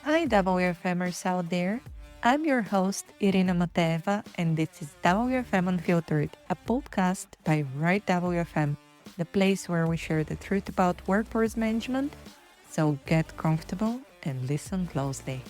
Hi, WFMers out there. I'm your host, Irina, and this is WFM Unfiltered, a podcast by Right WFM, the place where we share the truth about workforce management. So get comfortable and listen closely.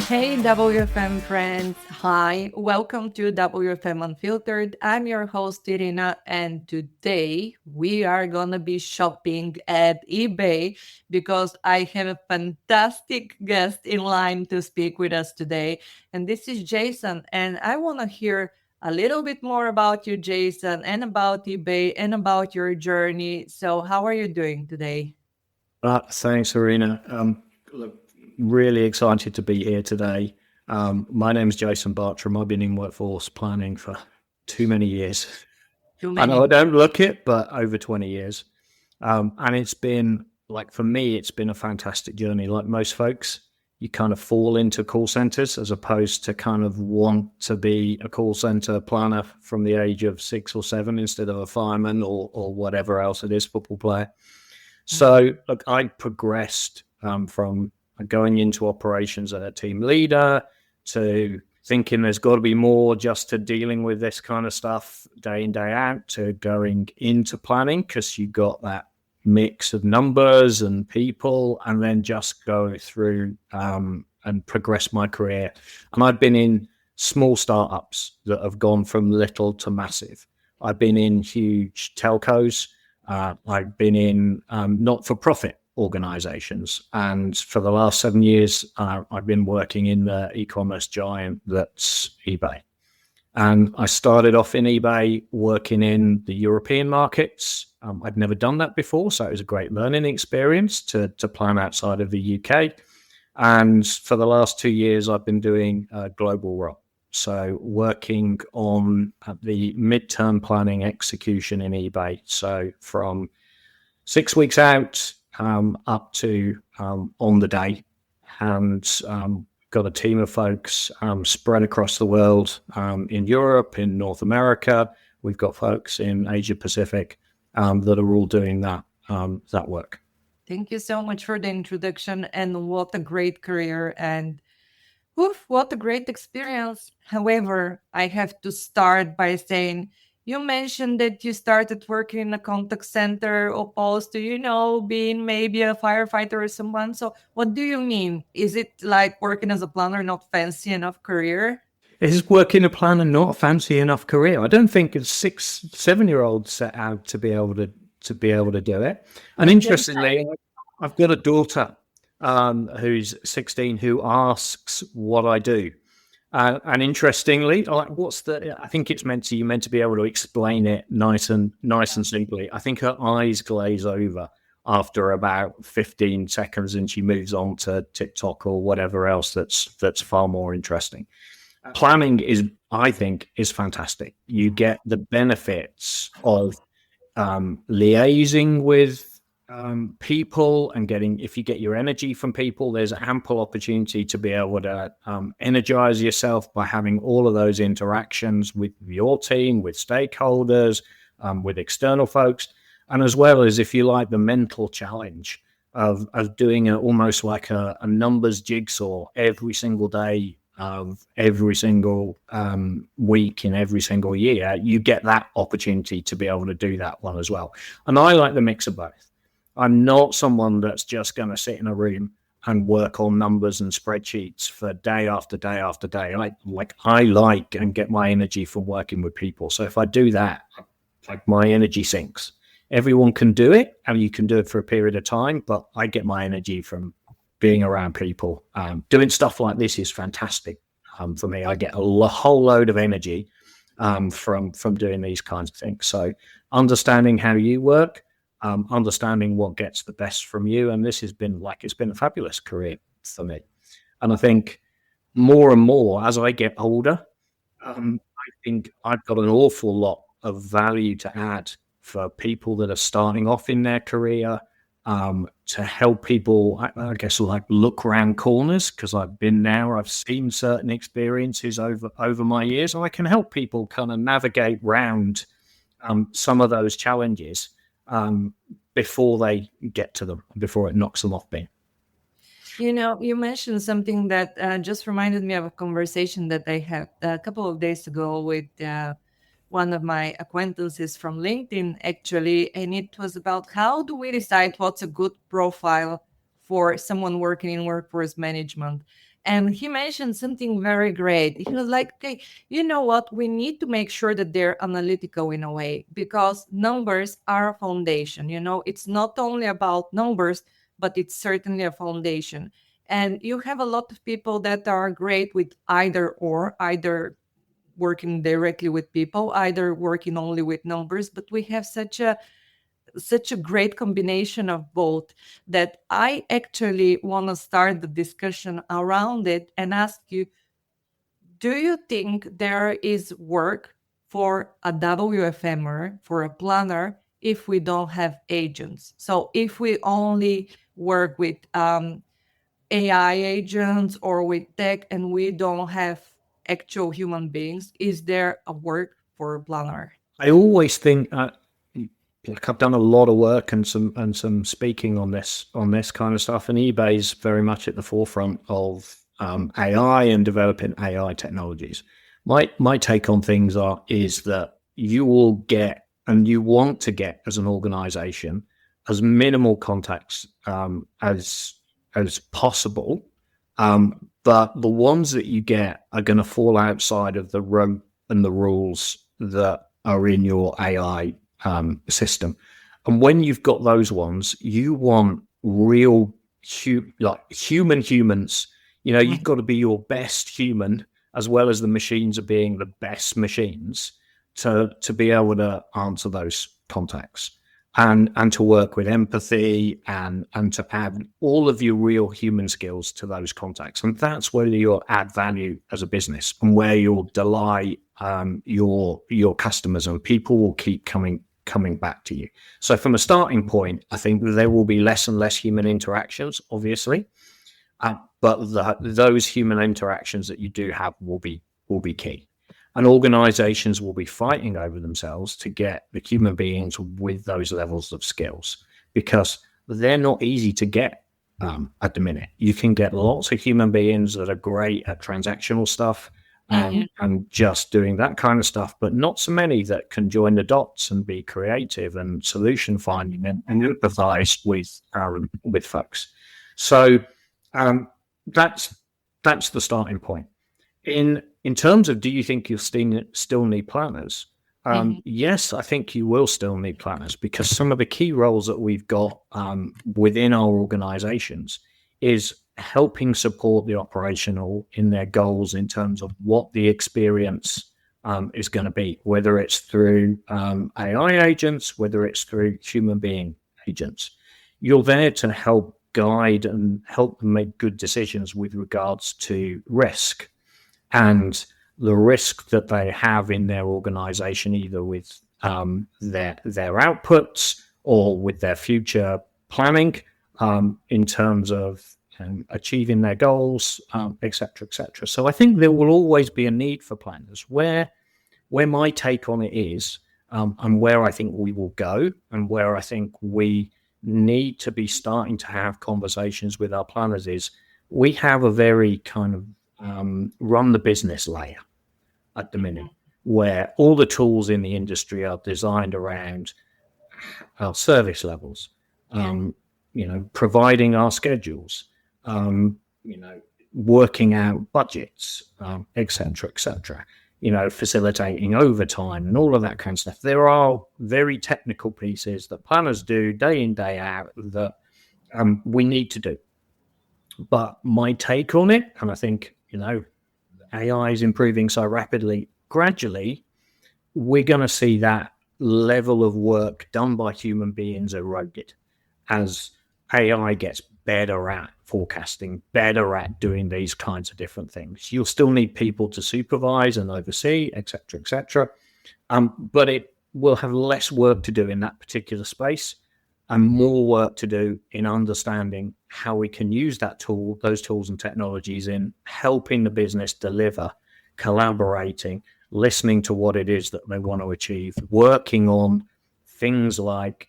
Hey, WFM friends. Hi, welcome to WFM Unfiltered. I'm your host, Irina, and today we are going to be shopping at eBay because I have a fantastic guest in line to speak with us today. And this is Jason, and I want to hear a little bit more about you, Jason, and about eBay and about your journey. So, how are you doing today? Thanks, Irina. Look, really excited to be here today. My name's Jason Bartram. I've been in workforce planning for too many years. Too I know many. I don't look it, but over 20 years. And it's been, for me, it's been a fantastic journey. Like most folks, you kind of fall into call centers as opposed to kind of want to be a call center planner from the age of 6 or 7 instead of a fireman or whatever else it is, football player. So look, I progressed from going into operations as a team leader to thinking there's got to be more just to dealing with this kind of stuff day in, day out, to going into planning because you got that mix of numbers and people, and then just go through and progress my career. And I've been in small startups that have gone from little to massive. I've been in huge telcos. I've been in not-for-profit organizations. And for the last 7 years, I've been working in the e-commerce giant that's eBay. And I started off in eBay working in the European markets. I'd never done that before, so it was a great learning experience to plan outside of the UK. And for the last 2 years, I've been doing a global role. So working on the midterm planning execution in eBay. So from 6 weeks out up to on the day, and got a team of folks spread across the world, in Europe, in North America. We've got folks in Asia Pacific that are all doing that work. Thank you so much for the introduction, and what a great career, and oof, what a great experience. However, I have to start by saying you mentioned that you started working in a contact center opposed to, being maybe a firefighter or someone. So, what do you mean? Is it like working as a planner, not fancy enough career? Is working a planner not a fancy enough career? I don't think a 6, 7-year-old set out to be able to do it. And interestingly, I've got a daughter who's 16 who asks what I do. And interestingly, I think it's meant to be able to explain it nice and simply. I think her eyes glaze over after about 15 seconds and she moves on to TikTok or whatever else that's far more interesting. Planning I think, is fantastic. You get the benefits of liaising with people and if you get your energy from people, there's ample opportunity to be able to energize yourself by having all of those interactions with your team, with stakeholders, with external folks, and as well as, if you like, the mental challenge of doing it almost like a numbers jigsaw every single day of every single week in every single year. You get that opportunity to be able to do that one as well. And I like the mix of both. I'm not someone that's just going to sit in a room and work on numbers and spreadsheets for day after day after day. I like and get my energy from working with people. So if I do that, my energy sinks. Everyone can do it, and you can do it for a period of time, but I get my energy from being around people. Doing stuff like this is fantastic for me. I get a whole load of energy from doing these kinds of things. So understanding how you work, understanding what gets the best from you. And this has been it's been a fabulous career for me. And I think more and more as I get older, I think I've got an awful lot of value to add for people that are starting off in their career, to help people, I guess, look around corners, because I've been there. I've seen certain experiences over my years, and I can help people kind of navigate around some of those challenges before they get to them, before it knocks them off beam. You mentioned something that just reminded me of a conversation that I had a couple of days ago with one of my acquaintances from LinkedIn, actually. And it was about how do we decide what's a good profile for someone working in workforce management. And he mentioned something very great. He was like, okay, you know what? We need to make sure that they're analytical in a way because numbers are a foundation. It's not only about numbers, but it's certainly a foundation. And you have a lot of people that are great with either working directly with people, either working only with numbers, but we have such a great combination of both that I actually want to start the discussion around it and ask you, do you think there is work for a WFMer, for a planner, if we don't have agents? So if we only work with AI agents or with tech and we don't have actual human beings, is there a work for a planner? I always think, like I've done a lot of work and some speaking on this kind of stuff, and eBay's very much at the forefront of AI and developing AI technologies. My take on things is that you will get, and you want to get as an organization, as minimal contacts as possible. But the ones that you get are going to fall outside of the rope and the rules that are in your AI system. And when you've got those ones, you want real human humans. You've got to be your best human as well as the machines are being the best machines to be able to answer those contacts and to work with empathy and to add all of your real human skills to those contacts. And that's where you'll add value as a business and where you'll delight your customers, and people will keep coming back to you. So from a starting point, I think there will be less and less human interactions, obviously, but those human interactions that you do have will be key. And organizations will be fighting over themselves to get the human beings with those levels of skills, because they're not easy to get at the minute. You can get lots of human beings that are great at transactional stuff and just doing that kind of stuff, but not so many that can join the dots and be creative and solution finding and empathize with folks. So that's the starting point. In terms of, do you think you'll still need planners? Yes, I think you will still need planners, because some of the key roles that we've got within our organizations is helping support the operational in their goals in terms of what the experience is going to be, whether it's through AI agents, whether it's through human being agents. You're there to help guide and help them make good decisions with regards to risk and the risk that they have in their organization, either with their outputs or with their future planning in terms of achieving their goals, et cetera, et cetera. So I think there will always be a need for planners. Where my take on it is, and where I think we will go, and where I think we need to be starting to have conversations with our planners is, we have a very kind of run the business layer at the minute, where all the tools in the industry are designed around our service levels, providing our schedules, working out budgets, et cetera, facilitating overtime and all of that kind of stuff. There are very technical pieces that planners do day in, day out that we need to do. But my take on it, and I think, AI is improving so rapidly, gradually, we're going to see that level of work done by human beings eroded as AI gets better at forecasting, better at doing these kinds of different things. You'll still need people to supervise and oversee, et cetera, but it will have less work to do in that particular space and more work to do in understanding how we can use those tools and technologies in helping the business deliver, collaborating, listening to what it is that they want to achieve, working on things like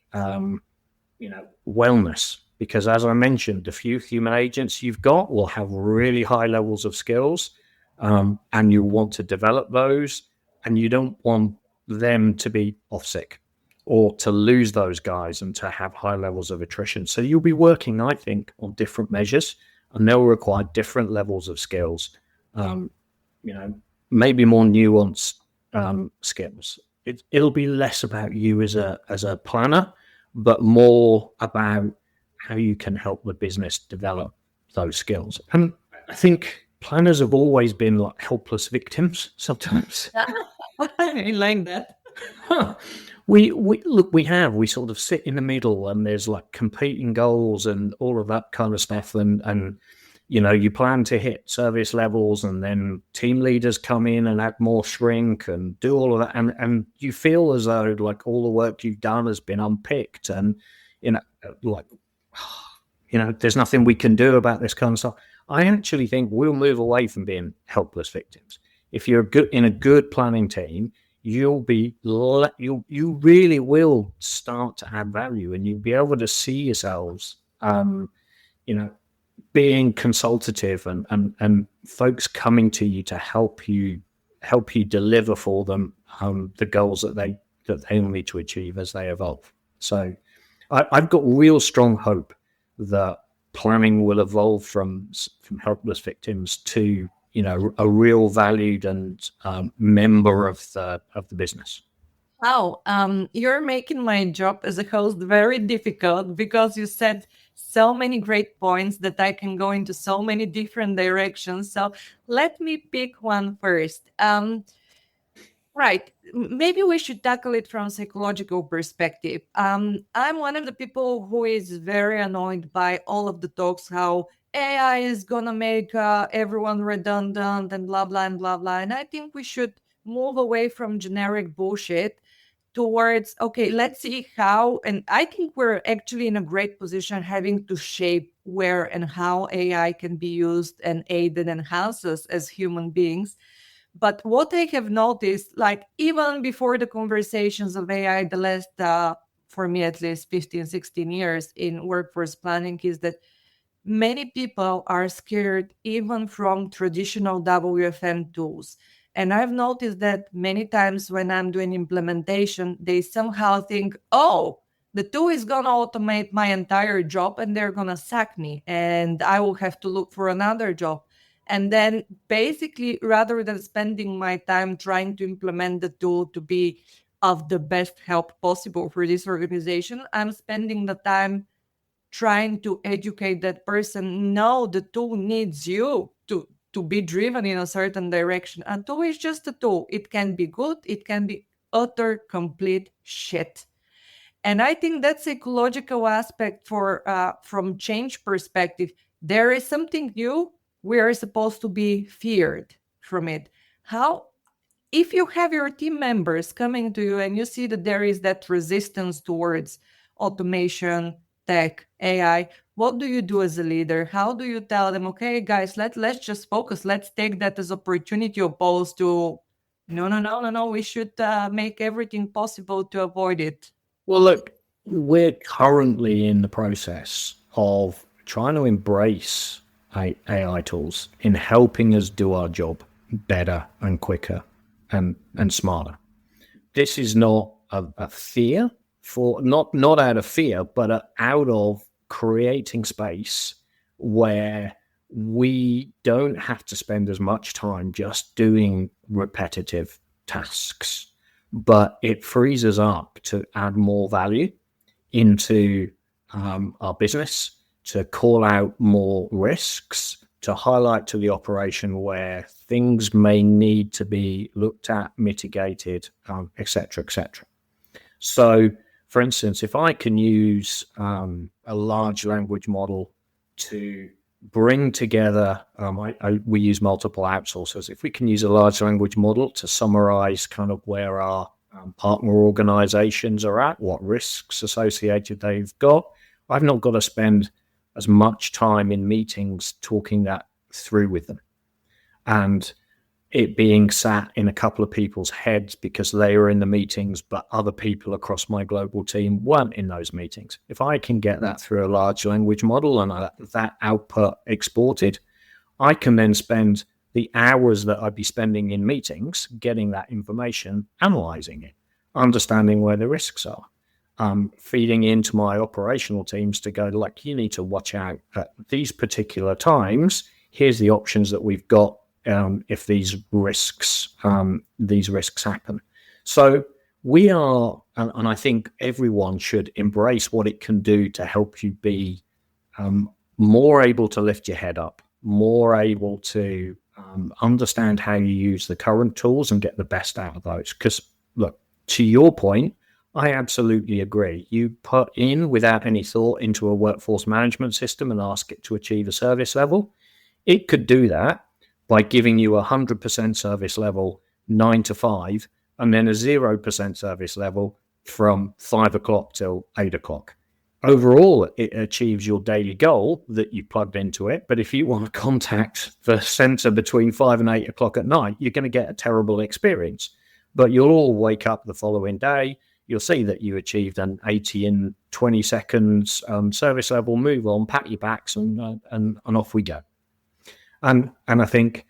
wellness, because as I mentioned, the few human agents you've got will have really high levels of skills, and you want to develop those, and you don't want them to be off sick or to lose those guys and to have high levels of attrition. So you'll be working, I think, on different measures, and they'll require different levels of skills. Maybe more nuanced skills. It'll be less about you as a planner, but more about how you can help the business develop those skills. And I think planners have always been like helpless victims sometimes. I like that. We sort of sit in the middle, and there's like competing goals and all of that kind of stuff, and you plan to hit service levels, and then team leaders come in and add more shrink and do all of that, and you feel as though like all the work you've done has been unpicked, and there's nothing we can do about this kind of stuff. I actually think we'll move away from being helpless victims. If you're in a good planning team, you really will start to add value, and you'll be able to see yourselves, being consultative and folks coming to you to help you deliver for them the goals that they need to achieve as they evolve. So I've got real strong hope that planning will evolve from helpless victims to a real valued and member of the business. Wow, you're making my job as a host very difficult, because you said so many great points that I can go into so many different directions. So let me pick one first. Right. Maybe we should tackle it from psychological perspective. I'm one of the people who is very annoyed by all of the talks how AI is gonna make everyone redundant and blah blah and blah blah. And I think we should move away from generic bullshit towards, okay, let's see how. And I think we're actually in a great position having to shape where and how AI can be used and aid and enhance us as human beings. But what I have noticed, like even before the conversations of AI, the last, for me at least 15, 16 years in workforce planning, is that many people are scared even from traditional WFM tools. And I've noticed that many times when I'm doing implementation, they somehow think, oh, the tool is going to automate my entire job and they're going to sack me and I will have to look for another job. And then basically, rather than spending my time trying to implement the tool to be of the best help possible for this organization, I'm spending the time trying to educate that person. No, the tool needs you to be driven in a certain direction. A tool is just a tool. It can be good. It can be utter complete shit. And I think that psychological aspect for from change perspective, there is something new. We are supposed to be feared from it. How, if you have your team members coming to you and you see that there is that resistance towards automation, tech, AI, what do you do as a leader? How do you tell them, okay, guys, let's just focus. Let's take that as opportunity, opposed to no. We should make everything possible to avoid it. Well, look, we're currently in the process of trying to embrace AI tools in helping us do our job better and quicker and smarter. This is not a fear for not out of fear, but out of creating space where we don't have to spend as much time just doing repetitive tasks, but it frees us up to add more value into our business, to call out more risks, to highlight to the operation where things may need to be looked at, mitigated, et cetera, et cetera. So, for instance, if I can use a large language model to bring together, we use multiple outsourcers. If we can use a large language model to summarize kind of where our partner organizations are at, what risks associated they've got, I've not got to spend as much time in meetings talking that through with them. And it being sat in a couple of people's heads because they were in the meetings, but other people across my global team weren't in those meetings. If I can get that through a large language model and that output exported, I can then spend the hours that I'd be spending in meetings getting that information, analyzing it, understanding where the risks are, feeding into my operational teams to go, like, you need to watch out at these particular times. Here's the options that we've got if these risks happen. So we are, and I think everyone should embrace what it can do to help you be more able to lift your head up, more able to understand how you use the current tools and get the best out of those. Because look, to your point, I absolutely agree. You put in without any thought into a workforce management system and ask it to achieve a service level. It could do that by giving you 100% service level 9 to 5, and then a 0% service level from 5 o'clock till 8 o'clock. Overall, it achieves your daily goal that you plugged into it. But if you want to contact the center between 5 and 8 o'clock at night, you're going to get a terrible experience. But you'll all wake up the following day. You'll see that you achieved an 80 in 20 seconds service level, move on, pat your backs, and off we go. And I think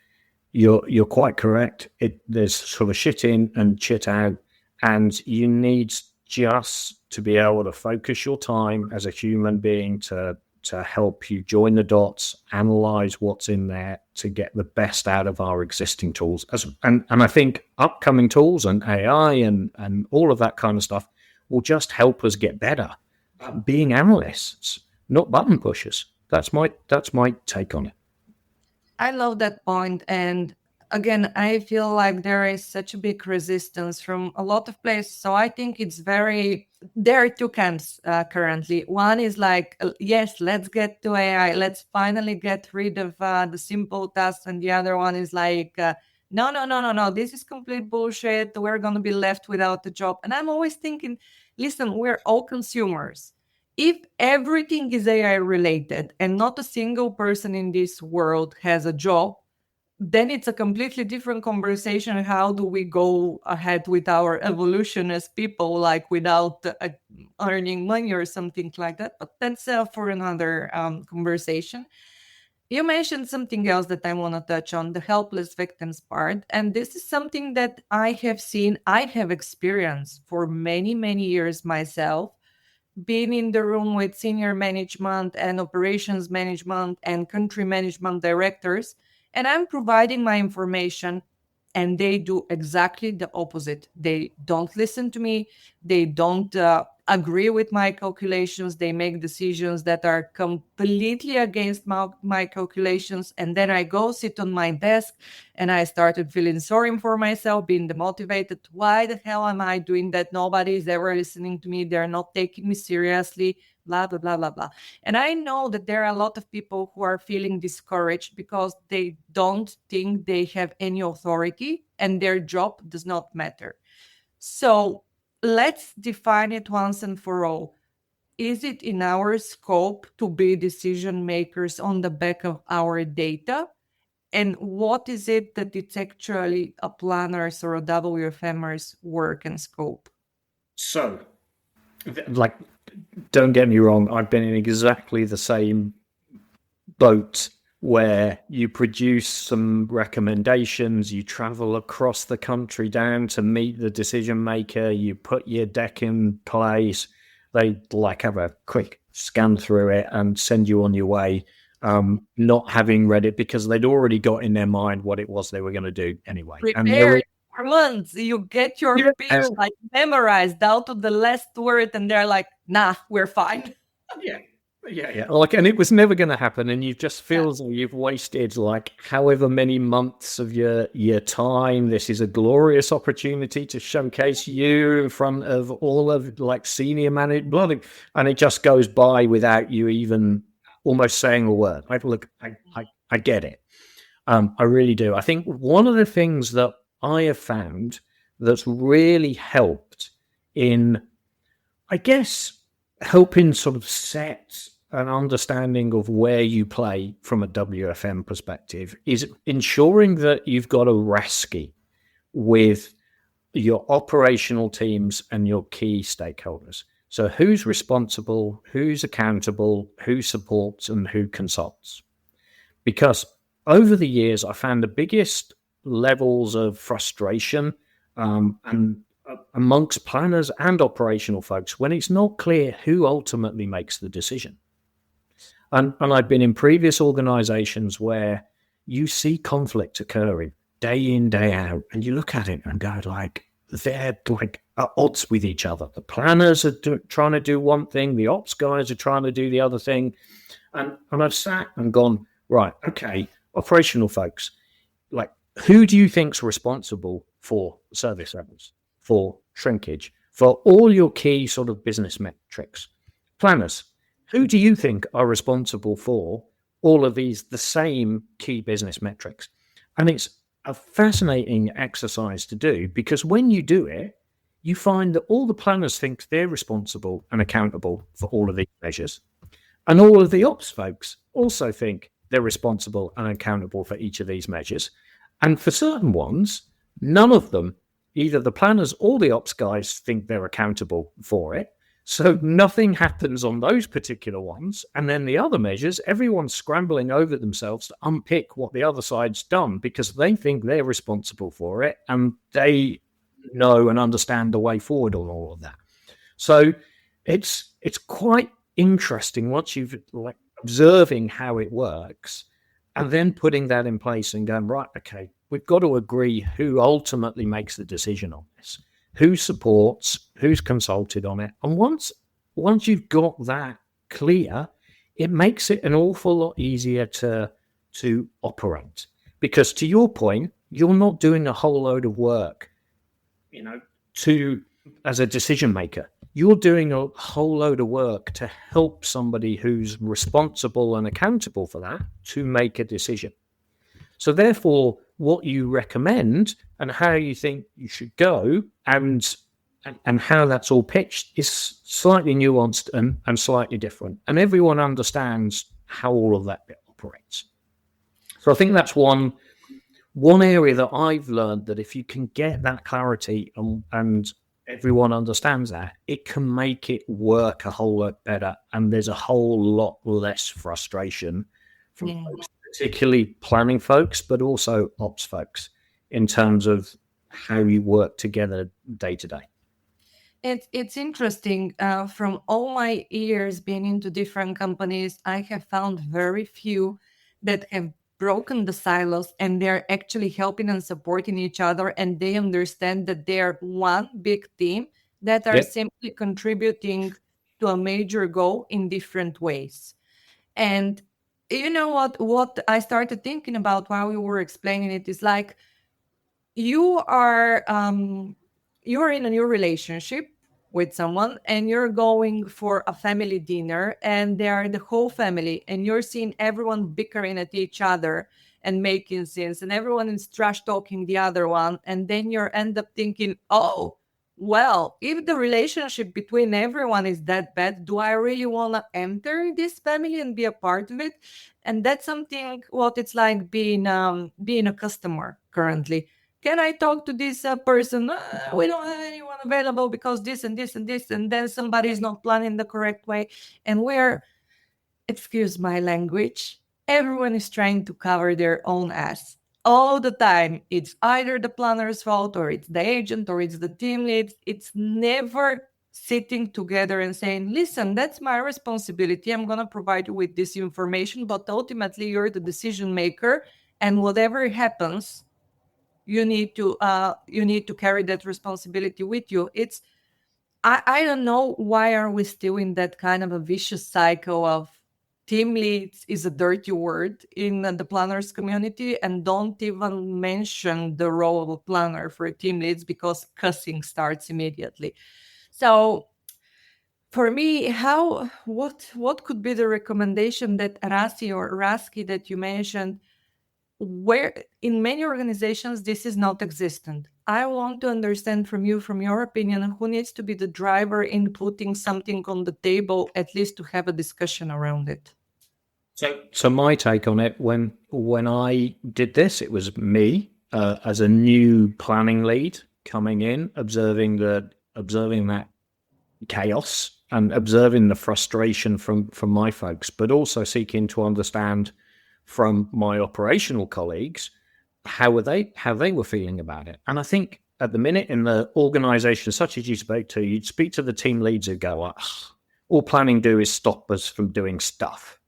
you're quite correct. There's sort of shit in and shit out, and you need just to be able to focus your time as a human being to help you join the dots, analyze what's in there to get the best out of our existing tools. And I think upcoming tools and AI and all of that kind of stuff will just help us get better at being analysts, not button pushers. That's my take on it. I love that point. And again, I feel like there is such a big resistance from a lot of places. So I think there are two camps currently. One is like, yes, let's get to AI. Let's finally get rid of the simple tasks. And the other one is like, no. This is complete bullshit. We're going to be left without a job. And I'm always thinking, listen, we're all consumers. If everything is AI related and not a single person in this world has a job, then it's a completely different conversation. How do we go ahead with our evolution as people, like without earning money or something like that? But that's for another conversation. You mentioned something else that I want to touch on, the helpless victims part. And this is something that I have experienced for many, many years myself, being in the room with senior management and operations management and country management directors, and I'm providing my information, and they do exactly the opposite. They don't listen to me. They don't agree with my calculations. They make decisions that are completely against my calculations. And then I go sit on my desk and I started feeling sorry for myself, being demotivated. Why the hell am I doing that? Nobody is ever listening to me. They're not taking me seriously, blah, blah, blah, blah, blah. And I know that there are a lot of people who are feeling discouraged because they don't think they have any authority and their job does not matter. So let's define it once and for all. Is it in our scope to be decision makers on the back of our data? And what is it that it's actually a planner's or a WFMer's work and scope? So, like, don't get me wrong, I've been in exactly the same boat where you produce some recommendations, you travel across the country down to meet the decision maker, you put your deck in place, they like have a quick scan through it and send you on your way, not having read it because they'd already got in their mind what it was they were going to do anyway. Prepare for months. You get your pitch like memorized down to the last word, and they're like, nah, we're fine. Yeah. Like, and it was never going to happen, and you just feel as though you've wasted like however many months of your time. This is a glorious opportunity to showcase you in front of all of like senior management, and it just goes by without you even almost saying a word. I get it. I really do. I think one of the things that I have found that's really helped in, I guess, helping sort of set an understanding of where you play from a WFM perspective is ensuring that you've got a RASCI with your operational teams and your key stakeholders. So who's responsible, who's accountable, who supports, and who consults. Because over the years, I found the biggest levels of frustration and amongst planners and operational folks when it's not clear who ultimately makes the decision. And I've been in previous organizations where you see conflict occurring day in, day out, and you look at it and go like, they're like at odds with each other. The planners are trying to do one thing, the ops guys are trying to do the other thing. And I've sat and gone, right, okay, operational folks, like, who do you think's responsible for service levels, for shrinkage, for all your key sort of business metrics? Planners, who do you think are responsible for all of these, the same key business metrics? And it's a fascinating exercise to do, because when you do it, you find that all the planners think they're responsible and accountable for all of these measures. And all of the ops folks also think they're responsible and accountable for each of these measures. And for certain ones, none of them, either the planners or the ops guys, think they're accountable for it. So nothing happens on those particular ones. And then the other measures, everyone's scrambling over themselves to unpick what the other side's done because they think they're responsible for it and they know and understand the way forward on all of that. So it's quite interesting once you've like observing how it works and then putting that in place and going, right, okay, we've got to agree who ultimately makes the decision on this, who supports, who's consulted on it. And once you've got that clear, it makes it an awful lot easier to operate. Because to your point, you're not doing a whole load of work, as a decision maker. You're doing a whole load of work to help somebody who's responsible and accountable for that to make a decision. So therefore, what you recommend and how you think you should go and how that's all pitched is slightly nuanced and slightly different. And everyone understands how all of that bit operates. So I think that's one area that I've learned, that if you can get that clarity and everyone understands that, it can make it work a whole lot better. And there's a whole lot less frustration from folks, particularly planning folks, but also ops folks, in terms of how you work together day to day. It's interesting. From all my years being into different companies, I have found very few that have broken the silos and they're actually helping and supporting each other, and they understand that they're one big team that are simply contributing to a major goal in different ways. And you know what I started thinking about while we were explaining it is like, you are in a new relationship with someone and you're going for a family dinner and they are the whole family and you're seeing everyone bickering at each other and making scenes and everyone is trash talking the other one, and then you end up thinking, oh, well, if the relationship between everyone is that bad, do I really want to enter this family and be a part of it? And that's something what it's like being a customer currently. Can I talk to this person? We don't have anyone available because this and this and this, and then somebody is not planning the correct way. And we're, excuse my language, everyone is trying to cover their own ass all the time. It's either the planner's fault or it's the agent or it's the team lead. It's never sitting together and saying, listen, that's my responsibility. I'm going to provide you with this information, but ultimately you're the decision maker, and whatever happens, you need to carry that responsibility with you. It's I don't know why are we still in that kind of a vicious cycle of team leads is a dirty word in the planners community, and don't even mention the role of a planner for team leads because cussing starts immediately. So for me, what could be the recommendation that Rasi or Raski that you mentioned, where in many organizations this is not existent? I want to understand from you, from your opinion, who needs to be the driver in putting something on the table, at least to have a discussion around it. So my take on it, when I did this, it was me as a new planning lead coming in, observing that chaos and observing the frustration from my folks, but also seeking to understand from my operational colleagues how they were feeling about it. And I think at the minute in the organization such as you spoke to, you'd speak to the team leads who go, all planning do is stop us from doing stuff.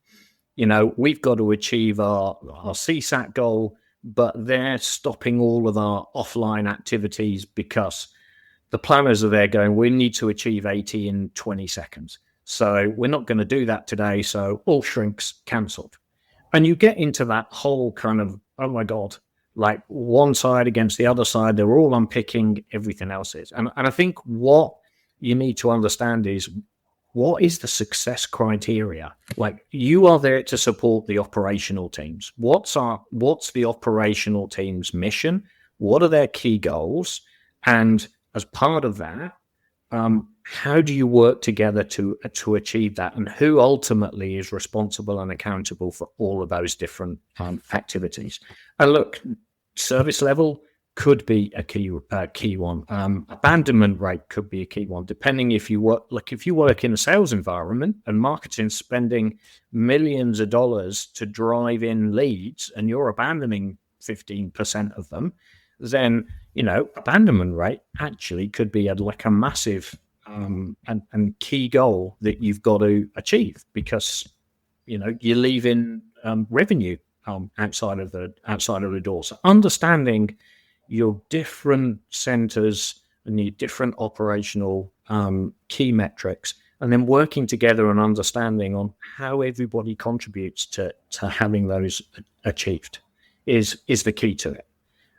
We've got to achieve our CSAT goal, but they're stopping all of our offline activities because the planners are there going, we need to achieve 80 in 20 seconds. So we're not going to do that today. So all shrinks cancelled. And you get into that whole kind of, oh my God, like one side against the other side, they're all unpicking everything else is. And I think what you need to understand is, what is the success criteria? Like, you are there to support the operational teams. What's the operational team's mission? What are their key goals? And as part of that, how do you work together to achieve that? And who ultimately is responsible and accountable for all of those different activities? And look, service level could be a key one. Abandonment rate could be a key one, depending if you work in a sales environment and marketing spending millions of dollars to drive in leads and you're abandoning 15% of them, then, abandonment rate actually could be a massive and key goal that you've got to achieve, because, you're leaving revenue outside of the door. So understanding your different centers and your different operational key metrics, and then working together and understanding on how everybody contributes to having those achieved is the key to it.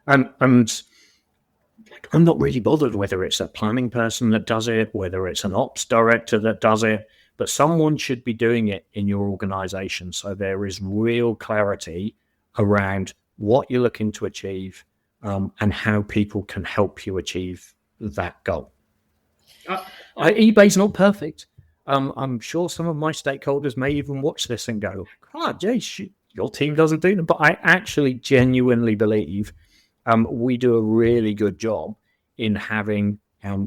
And I'm not really bothered whether it's a planning person that does it, whether it's an ops director that does it, but someone should be doing it in your organization, so there is real clarity around what you're looking to achieve, and how people can help you achieve that goal. eBay's not perfect. I'm sure some of my stakeholders may even watch this and go, Jay, your team doesn't do them. But I actually genuinely believe we do a really good job in having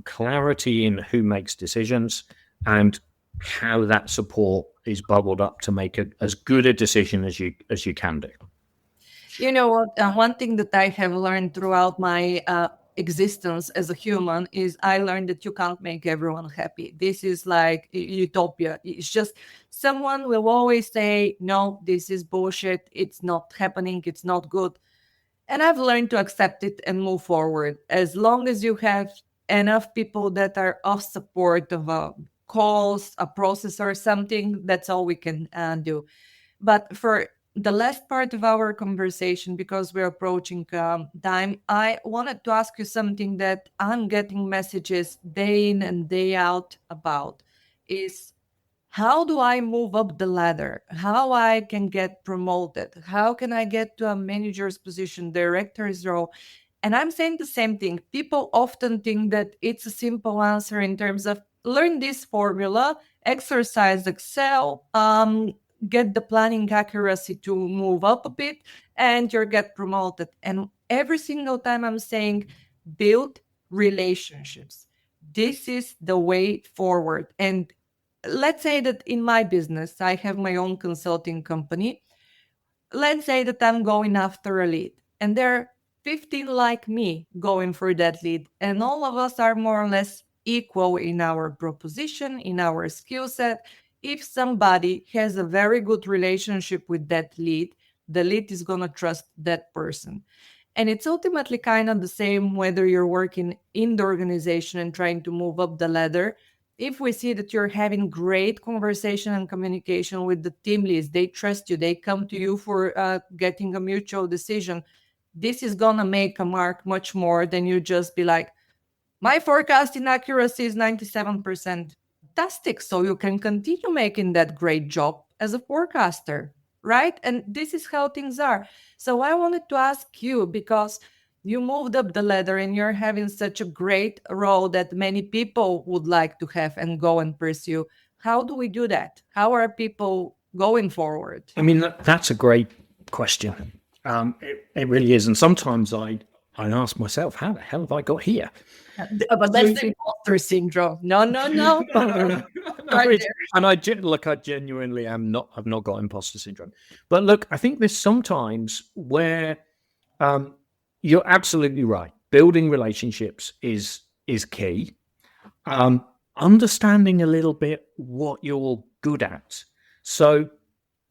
clarity in who makes decisions and how that support is bubbled up to make as good a decision as you can do. You know what? One thing that I have learned throughout my existence as a human is I learned that you can't make everyone happy. This is like utopia. It's just someone will always say, no, this is bullshit. It's not happening. It's not good. And I've learned to accept it and move forward. As long as you have enough people that are of support of calls, a process or something, that's all we can do. But for the last part of our conversation, because we're approaching time, I wanted to ask you something that I'm getting messages day in and day out about is, how do I move up the ladder? How I can get promoted? How can I get to a manager's position, director's role? And I'm saying the same thing. People often think that it's a simple answer in terms of learn this formula, exercise Excel, get the planning accuracy to move up a bit, and you'll get promoted. And every single time I'm saying, build relationships. This is the way forward. And let's say that in my business, I have my own consulting company. Let's say that I'm going after a lead, and there are 15 like me going for that lead, and all of us are more or less equal in our proposition, in our skill set. If somebody has a very good relationship with that lead, the lead is going to trust that person. And it's ultimately kind of the same whether you're working in the organization and trying to move up the ladder. If we see that you're having great conversation and communication with the team leads, they trust you, they come to you for getting a mutual decision, this is going to make a mark much more than you just be like, my forecasting accuracy is 97%. Fantastic. So you can continue making that great job as a forecaster, right? And this is how things are. So I wanted to ask you, because you moved up the ladder and you're having such a great role that many people would like to have and go and pursue. How do we do that? How are people going forward? I mean, that's a great question. It really is. And sometimes I ask myself, how the hell have I got here? But that's the imposter syndrome. No, no, no. No, Right there. and I genuinely am not. I've not got imposter syndrome. But look, I think there's sometimes where you're absolutely right. Building relationships is key. Understanding a little bit what you're good at. So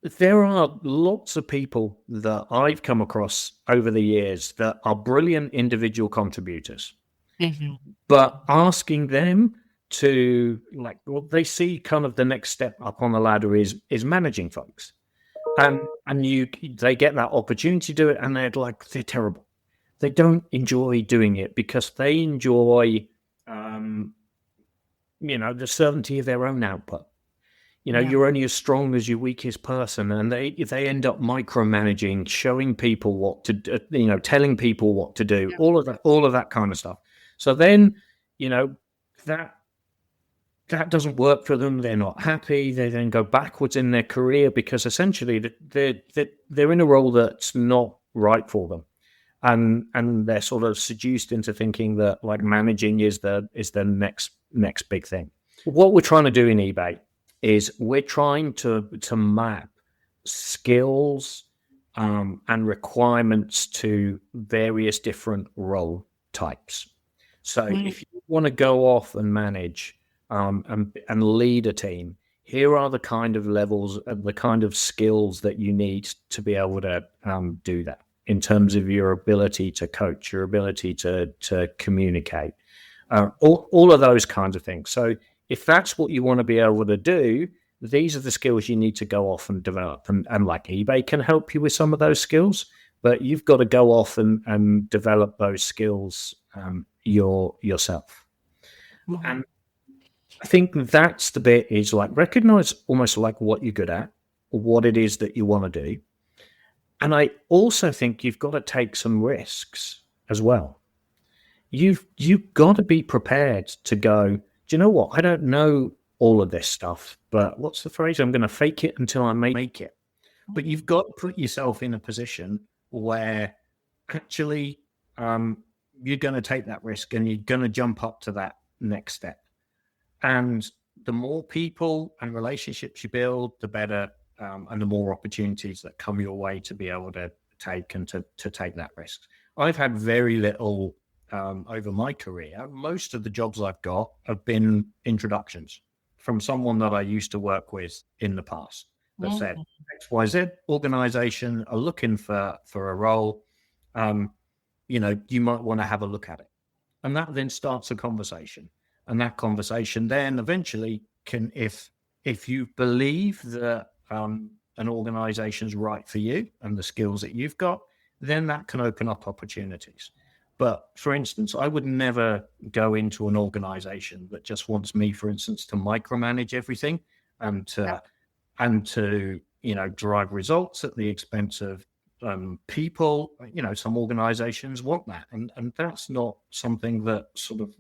there are lots of people that I've come across over the years that are brilliant individual contributors, but asking them to well, they see kind of the next step up on the ladder is managing folks, and they get that opportunity to do it, and they're terrible. They don't enjoy doing it because they enjoy, the certainty of their own output. You're only as strong as your weakest person, and they end up micromanaging, showing people what to do, telling people what to do, all of that kind of stuff. So then, that doesn't work for them. They're not happy. They then go backwards in their career because essentially they're in a role that's not right for them, and they're sort of seduced into thinking that like managing is the next big thing. What we're trying to do in eBay is we're trying to map skills and requirements to various different role types. So if you want to go off and manage and lead a team, here are the kind of levels and the kind of skills that you need to be able to do that in terms of your ability to coach, your ability to communicate, all of those kinds of things. So if that's what you want to be able to do, these are the skills you need to go off and develop. And like eBay can help you with some of those skills, but you've got to go off and develop those skills yourself. And I think that's the bit is like recognize almost like what you're good at, what it is that you want to do. And I also think you've got to take some risks as well. You've got to be prepared to go, do you know what? I don't know all of this stuff, but what's the phrase? I'm going to fake it until I make it. But you've got to put yourself in a position where actually you're going to take that risk and you're going to jump up to that next step. And the more people and relationships you build, the better, and the more opportunities that come your way to be able to take and to take that risk. I've had very little over my career. Most of the jobs I've got have been introductions from someone that I used to work with in the past that said, XYZ organization are looking for a role. You might want to have a look at it. And that then starts a conversation. And that conversation then eventually can, if you believe that an organization's right for you and the skills that you've got, then that can open up opportunities. But for instance, I would never go into an organization that just wants me, for instance, to micromanage everything and to drive results at the expense of people. Some organizations want that, and that's not something that sort of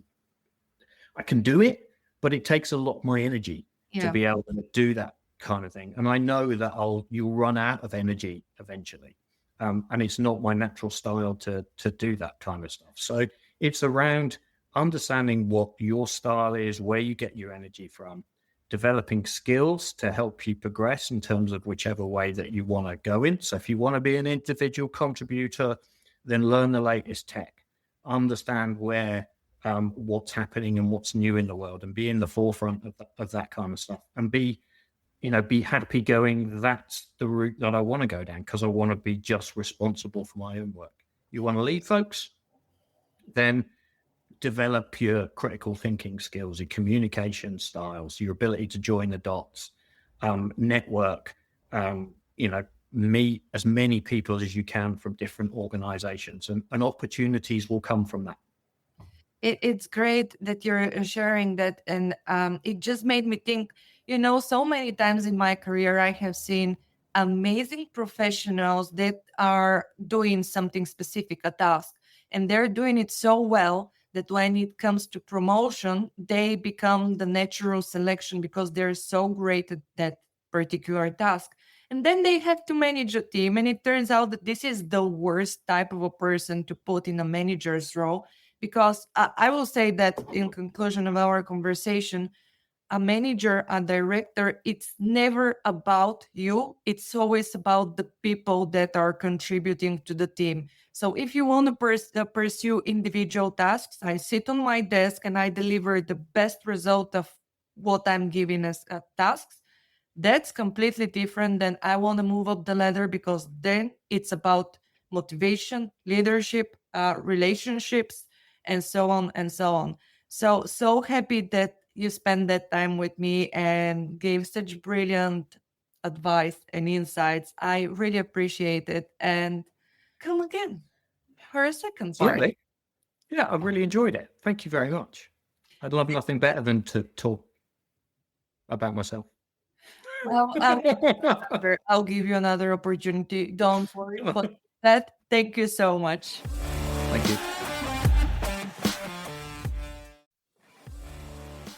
I can do it, but it takes a lot more energy to be able to do that kind of thing. And I know that you'll run out of energy eventually. And it's not my natural style to do that kind of stuff. So it's around understanding what your style is, where you get your energy from, developing skills to help you progress in terms of whichever way that you want to go in. So if you want to be an individual contributor, then learn the latest tech, understand where what's happening and what's new in the world, and be in the forefront of that kind of stuff, and be happy going, that's the route that I want to go down because I want to be just responsible for my own work. You want to lead folks? Then develop your critical thinking skills, your communication styles, your ability to join the dots, network, meet as many people as you can from different organizations, and opportunities will come from that. It's great that you're sharing that. And it just made me think, so many times in my career, I have seen amazing professionals that are doing something specific, a task. And they're doing it so well that when it comes to promotion, they become the natural selection because they're so great at that particular task. And then they have to manage a team. And it turns out that this is the worst type of a person to put in a manager's role. Because I will say that in conclusion of our conversation, a manager, a director, it's never about you. It's always about the people that are contributing to the team. So if you want to pursue individual tasks, I sit on my desk and I deliver the best result of what I'm giving as tasks. That's completely different than I want to move up the ladder, because then it's about motivation, leadership, relationships, and so on and so on. So happy that you spent that time with me and gave such brilliant advice and insights. I really appreciate it. And come again for a second part. Absolutely. Yeah, I really enjoyed it. Thank you very much. I'd love nothing better than to talk about myself. Well, I'll give you another opportunity. Don't worry about that. Thank you so much. Thank you.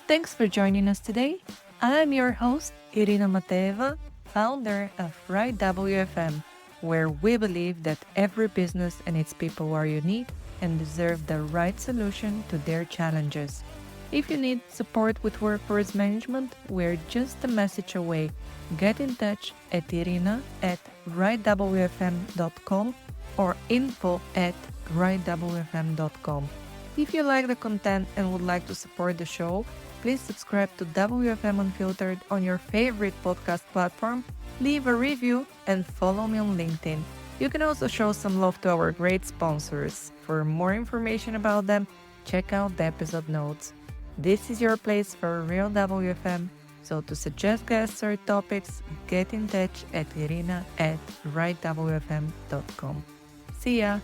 Thanks for joining us today. I'm your host, Irina Mateva, founder of Right WFM, where we believe that every business and its people are unique and deserve the right solution to their challenges. If you need support with workforce management, we're just a message away. Get in touch at irina@rightwfm.com or info@rightwfm.com. If you like the content and would like to support the show, please subscribe to WFM Unfiltered on your favorite podcast platform, leave a review, and follow me on LinkedIn. You can also show some love to our great sponsors. For more information about them, check out the episode notes. This is your place for real WFM, so to suggest guests or topics, get in touch at irina@rightwfm.com. See ya!